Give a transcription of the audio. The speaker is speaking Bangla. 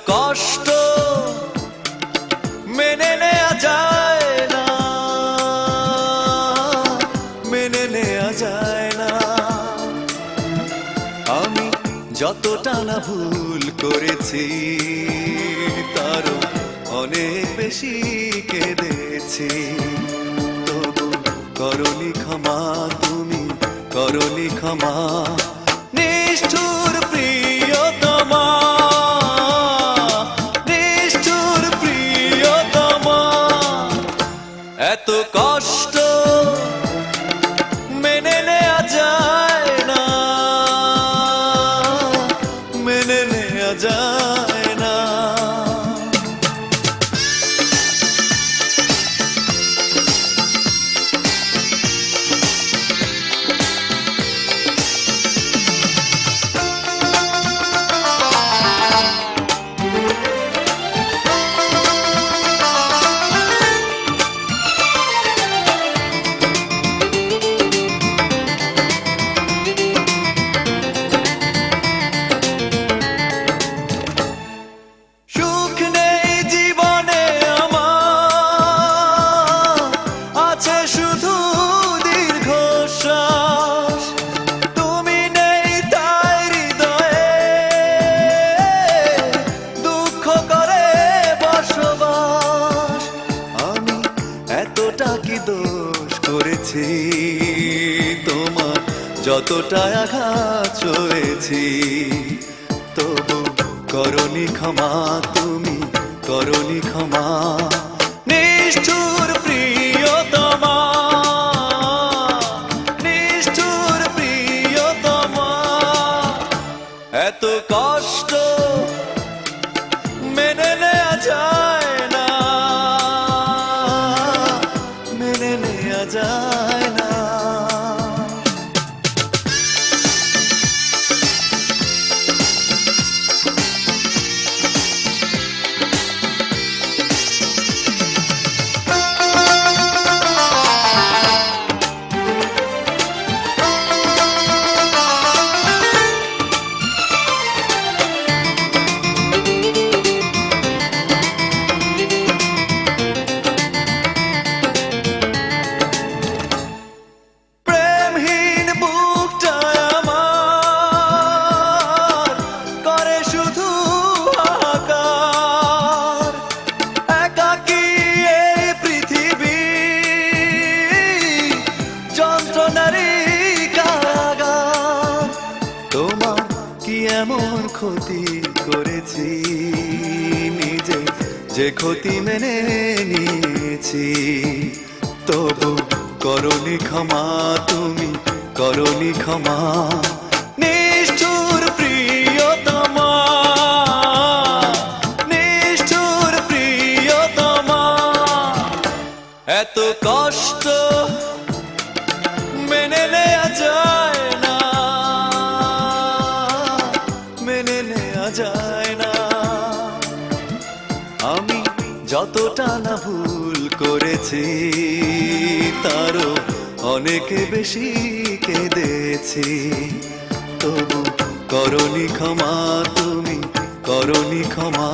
কষ্ট মেনে নেওয়া যায় না, মেনে নেওয়া যায় না। আমি যতটা না ভুল করেছি তারও অনেক বেশি কেঁদেছি। তবু করনি ক্ষমা, তুমি করনি ক্ষমা। নিষ্ঠুর প্রিয়তমা, নিষ্ঠুর প্রিয়তমা, এত কষ্ট মেনে নেওয়া যায় না, মেনে নেওয়া যায় না। দোষ করেছি তোমার, যতটা আঘাত সয়েছি, তবু করনি ক্ষমা, তুমি করনি ক্ষমা। নিষ্ঠুর প্রিয়তমা, নিষ্ঠুর প্রিয়তমা, এত কষ্ট মেনে নেওয়া যায় না, মেনে নেওয়া যায় না। তোমার কি এমন ক্ষতি করেছি, নিজে যে ক্ষতি মেনে নিয়েছি, তবু করনি ক্ষমা, তুমি করনি ক্ষমা। নিষ্ঠুর প্রিয়তমা, নিষ্ঠুর প্রিয়তমা, এত কষ্ট মেনে নেওয়া যায় না, মেনে নেওয়া যায় না। আমি যতটা না ভুল করেছি তারও অনেক বেশি কেঁদেছি, তবু করনি ক্ষমা, তুমি করনি ক্ষমা।